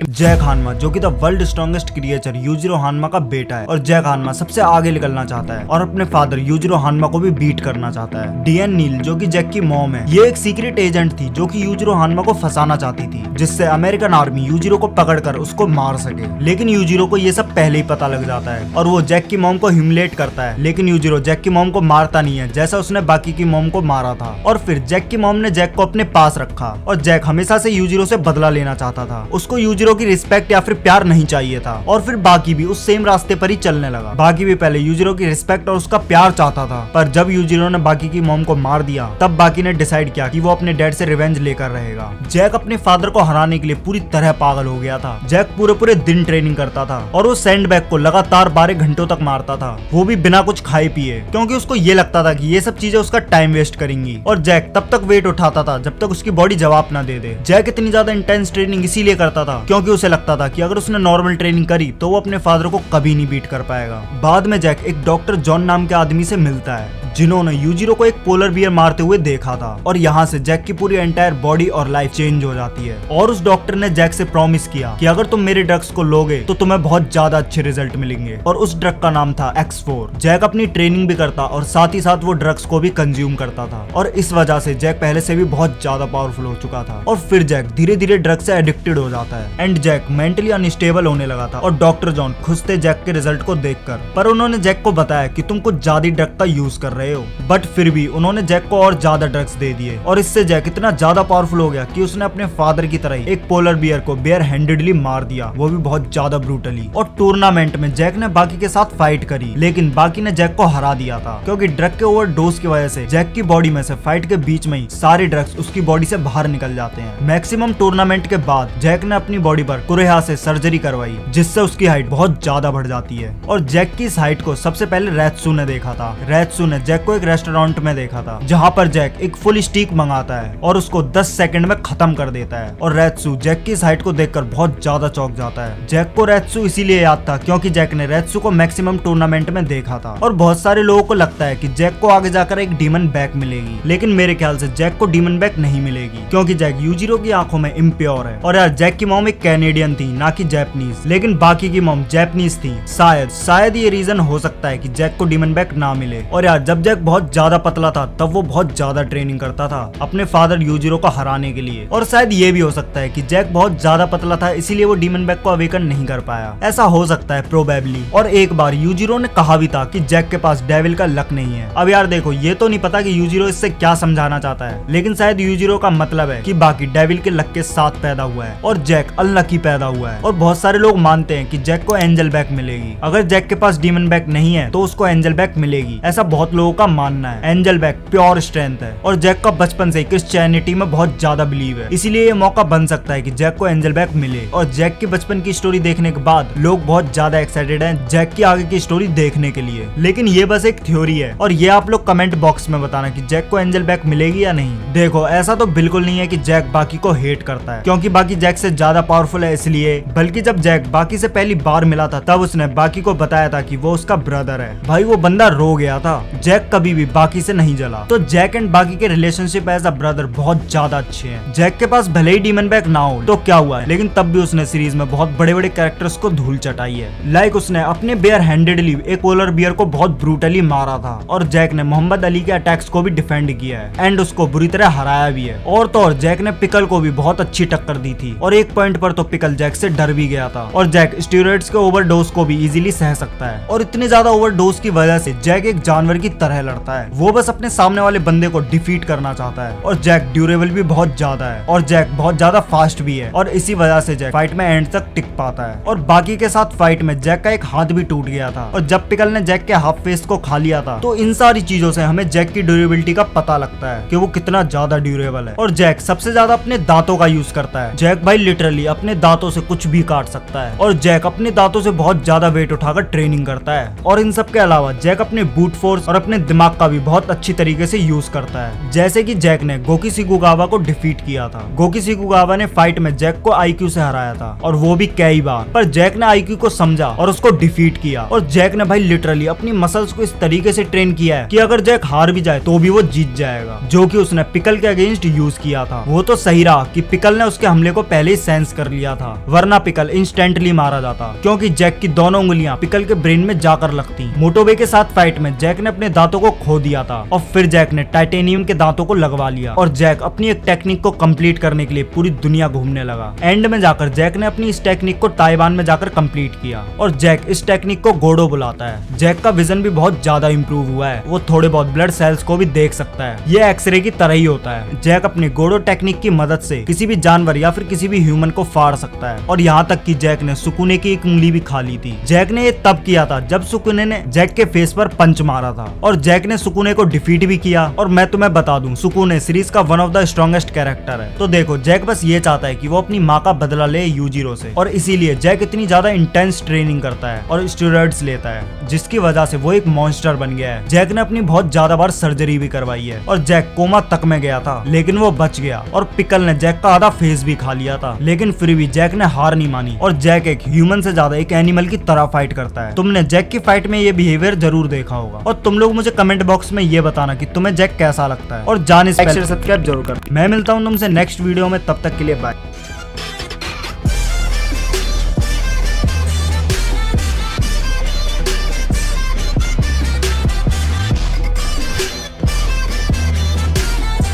Fight Jack हानमा जो कि the world strongest creature Yujiro हानमा का बेटा है और जैक हानमा सबसे आगे निकलना चाहता है और अपने फादर यूजिरो हानमा को भी बीट करना चाहता है। डीएन नील जो कि जैक की मॉम है, ये एक सीक्रेट एजेंट थी जो कि यूजिरो हानमा को फंसाना चाहती थी जिससे अमेरिकन आर्मी यूजिरो को पकड़कर उसको मार सके। लेकिन यूजिरो को ये सब पहले ही पता लग जाता है और वो जैक की मॉम को ह्यूमिलेट करता है। लेकिन यूजिरो जैक की मॉम को मारता नहीं है जैसा उसने बाकी की मॉम को मारा था। और फिर जैक की मॉम ने जैक को अपने पास रखा और जैक हमेशा से यूजिरो से बदला लेना चाहता था। उसको यूजिरो की रिस्पेक्ट या फिर प्यार नहीं चाहिए था और फिर बाकी भी उस सेम रास्ते पर ही चलने लगा। बाकी भी पहले यूजिरो की रिस्पेक्ट और उसका प्यार चाहता था, पर जब यूजिरो ने बाकी की मॉम को मार दिया तब बाकी ने डिसाइड किया कि वो अपने डैड से रिवेंज लेकर रहेगा। जैक अपने फादर को हराने के लिए पूरी तरह पागल हो गया था। जैक पूरे दिन ट्रेनिंग करता था और वो सैंडबैग को लगातार 12 घंटों तक मारता था, वो भी बिना कुछ खाए पिए, क्योंकि उसको ये लगता था कि ये सब चीजें उसका टाइम वेस्ट करेंगी। और जैक तब तक वेट उठाता था जब तक उसकी बॉडी जवाब ना दे दे। जैक इतनी ज्यादा इंटेंस ट्रेनिंग इसीलिए करता था क्योंकि उसे लगता था कि अगर उसने नॉर्मल ट्रेनिंग करी तो वो अपने फादर को कभी नहीं बीट कर पाएगा। बाद में जैक एक डॉक्टर जॉन नाम के आदमी से मिलता है जिन्होंने यूजिरो को एक पोलर बियर मारते हुए देखा था और यहाँ से जैक की पूरी एंटायर बॉडी और लाइफ चेंज हो जाती है। और उस डॉक्टर ने जैक से प्रॉमिस किया कि अगर तुम मेरे ड्रग्स को लोगे तो तुम्हें बहुत ज्यादा अच्छे रिजल्ट मिलेंगे और उस ड्रग का नाम था X4। जैक अपनी ट्रेनिंग भी करता और साथ ही साथ वो ड्रग्स को भी कंज्यूम करता था और इस वजह से जैक पहले से भी बहुत ज्यादा पावरफुल हो चुका था। और फिर जैक धीरे धीरे ड्रग्स से एडिक्टेड हो जाता है एंड जैक मेंटली अनस्टेबल होने लगा था। और डॉक्टर जॉन खुश थे जैक के रिजल्ट को देखकर, पर उन्होंने जैक को बताया कि तुम कुछ ज्यादा ड्रग का यूज कर रहे हो। बट फिर भी उन्होंने जैक को और ज्यादा ड्रग्स दे दिए और इससे जैक इतना ज्यादा पावरफुल हो गया कि उसने अपने फादर की तरह एक पोलर बियर को बेयर हैंडेडली मार दिया, वो भी बहुत ज्यादा ब्रूटली। और टूर्नामेंट में जैक ने बाकी के साथ फाइट करी लेकिन बाकी ने जैक को हरा दिया था क्योंकि ड्रग के ओवरडोज की वजह से जैक की बॉडी में से फाइट के बीच में ही सारे ड्रग्स उसकी बॉडी से बाहर निकल जाते हैं। मैक्सिमम टूर्नामेंट के बाद जैक ने अपनी बॉडी पर कुरेहा से सर्जरी करवाई जिससे उसकी हाइट बहुत ज्यादा बढ़ जाती है। और जैक की इस हाइट को सबसे पहले रैत्सू ने देखा था। रैत्सू ने जैक को एक रेस्टोरेंट में देखा था जहां पर जैक एक फुल स्टिक मंगाता है और उसको 10 सेकंड में खत्म कर देता है। और रैत्सू जैक की इस हाइट को देखकर बहुत ज्यादा चौंक जाता है। जैक को रैत्सू इसीलिए याद था क्योंकि जैक ने रैत्सू को मैक्सिमम टूर्नामेंट में देखा था। और बहुत सारे लोगों को लगता है कि जैक को आगे जाकर एक डीमन बैक मिलेगी, लेकिन मेरे ख्याल से जैक को डीमन बैक नहीं मिलेगी क्योंकि जैक यूजिरो की आंखों में इम्प्योर है। और यार जैक की मॉम एक कैनेडियन थी ना कि जैपनीज, लेकिन बाकी की मॉम जैपनीज थी। शायद ये रीजन हो सकता है कि जैक को डीमन बैक ना मिले। और यार जब जैक बहुत ज्यादा पतला था तब वो बहुत ज्यादा ट्रेनिंग करता था अपने फादर यूजिरो को हराने के लिए। और शायद ये भी हो सकता है कि जैक बहुत ज्यादा पतला था इसीलिए वो डीमन बैक को अवेकन नहीं कर पाया, ऐसा हो सकता है प्रोबेबली। और एक बार यूजिरो ने कहा भी था कि जैक के पास डेविल का लक नहीं है। अब यार देखो ये तो नहीं पता कि यूजिरो इससे क्या समझाना चाहता है, लेकिन शायद यूजिरो का मतलब है कि बाकी डेविल के लक के साथ पैदा हुआ है और जैक अनलकी पैदा हुआ है। और बहुत सारे लोग मानते हैं कि जैक को एंजल बैक मिलेगी। अगर जैक के पास डीमन बैक नहीं है तो उसको एंजल बैक मिलेगी, ऐसा बहुत लोगों का मानना है। एंजल बैक प्योर स्ट्रेंथ है और जैक का बचपन से क्रिश्चियनिटी में बहुत ज्यादा बिलीव है, इसीलिए ये मौका बन सकता है कि जैक को एंजल बैक मिले। और जैक की बचपन की स्टोरी देखने के बाद लोग बहुत ज्यादा एक्साइटेड हैं जैक की आगे की स्टोरी देखने के लिए। लेकिन ये बस एक थ्योरी है और ये आप लोग कमेंट बॉक्स में बताना कि जैक को एंजल बैक मिलेगी या नहीं। देखो ऐसा तो बिल्कुल नहीं है कि जैक बाकी को हेट करता है क्योंकि बाकी जैक से ज्यादा पावरफुल है इसलिए, बल्कि जब जैक बाकी से पहली बार मिला था तब उसने बाकी को बताया था कि वो उसका ब्रदर है। भाई वो बंदा रो गया था। जैक कभी भी बाकी से नहीं जला। तो जैक एंड बाकी के रिलेशनशिप एज अ ब्रदर बहुत ज्यादा अच्छे हैं। जैक के पास भले ही डीमन बैक ना हो तो क्या हुआ है, लेकिन तब भी उसने सीरीज में बहुत बड़े बड़े कैरेक्टर्स को धूल चटाई है। लाइक उसने अपने बेयर हैंडेडली एक पोलर बियर को बहुत ब्रूटली मारा था और जैक ने मोहम्मद अली के अटैक्स को भी डिफेंड किया है एंड उसको बुरी तरह हराया भी है। और तो और जैक ने पिकल को भी बहुत अच्छी टक्कर दी थी और एक पॉइंट पर तो पिकल जैक से डर भी गया था। और जैक स्टेरॉइड्स के ओवरडोज को भी इजीली सह सकता है और इतने ज्यादा ओवरडोज की वजह से जैक एक जानवर की तरह लड़ता है। वो बस अपने सामने वाले बंदे को डिफीट करना चाहता है। और जैक ड्यूरेबल भी बहुत ज्यादा है और जैक बहुत ज्यादा फास्ट भी है और इसी वजह से जैक फाइट में एंड तक टिक पाता है। और बाकी के साथ फाइट में जैक का एक हाथ भी टूट गया था और जब पिकल ने जैक के हाफ फेस को खा लिया था तो इन सारी चीजों से हमें जैक की ड्यूरेबिलिटी का पता लगता है कि वो कितना ज्यादा ड्यूरेबल है। और जैक सबसे ज्यादा अपने दांतों का यूज करता है। जैक भाई लिटरली अपने दांतों से कुछ भी काट सकता है और जैक अपने दांतों से बहुत ज्यादा वेट उठाकर ट्रेनिंग करता है। और इन सब के अलावा जैक अपने बूट फोर्स और अपनी अपने दिमाग का भी बहुत अच्छी तरीके से यूज करता है। जैसे कि जैक ने गोकी शिकुगावा को डिफीट किया था। गोकी शिकुगावा ने फाइट में जैक को आईक्यू से हराया था और वो भी कई बार, पर जैक ने आईक्यू को समझा और उसको डिफीट किया। और जैक ने भाई लिटरली अपनी मसल्स को इस तरीके से ट्रेन किया है कि अगर जैक हार भी जाए तो भी वो जीत जाएगा, जो कि उसने पिकल के अगेंस्ट यूज किया था। वो तो सही रहा कि पिकल ने उसके हमले को पहले ही सेंस कर लिया था, वरना पिकल इंस्टेंटली मारा जाता, क्योंकि जैक की दोनों उंगलियां पिकल के ब्रेन में जाकर लगती। मोटोबे के साथ फाइट में जैक ने अपने दांतों को खो दिया था और फिर जैक ने टाइटेनियम के दांतों को लगवा लिया और जैक अपनी एक टेक्निक को कंप्लीट करने के लिए पूरी दुनिया घूमने लगा। एंड में जाकर जैक ने अपनी इस टेक्निक को ताइवान में जाकर कंप्लीट किया और जैक इस टेक्निक को गोडो बुलाता है। जैक का विजन भी बहुत ज्यादा इंप्रूव हुआ है, वो थोड़े बहुत ब्लड सेल्स को भी देख सकता है। ये एक्सरे की तरह ही होता है। जैक अपनी गोडो टेक्निक की मदद से किसी भी जानवर या फिर किसी भी ह्यूमन को फाड़ सकता है और यहाँ तक कि जैक ने सुकुने की एक उंगली भी खा ली थी। जैक ने ये तब किया था जब सुकुने ने जैक के फेस पर पंच मारा था और जैक ने सुकुने को डिफीट भी किया। और मैं तुम्हें बता दूं, सुकुने सीरीज का one of the strongest character है। तो देखो, जैक बस ये चाहता है कि वो अपनी माँ का बदला ले यूजिरो से, और इसीलिए जैक इतनी ज्यादा इंटेंस ट्रेनिंग करता है और स्टेरॉइड्स लेता है, जिसकी वजह से वो एक मॉन्स्टर बन गया है। जैक ने अपनी बहुत ज्यादा बार सर्जरी भी करवाई है और जैक कोमा तक में गया था, लेकिन वो बच गया। और पिकल ने जैक का आधा फेस भी खा लिया था, लेकिन फिर भी जैक ने हार नहीं मानी और जैक एक ह्यूमन से ज्यादा एक एनिमल की तरह फाइट करता है। तुमने जैक की फाइट में ये बिहेवियर जरूर देखा होगा और तुम लोग मुझे कमेंट बॉक्स में ये बताना कि तुम्हें जैक कैसा लगता है और जाने से पहले सब्सक्राइब जरूर कर। मैं मिलता हूँ तुमसे नेक्स्ट वीडियो में, तब तक के लिए बाय।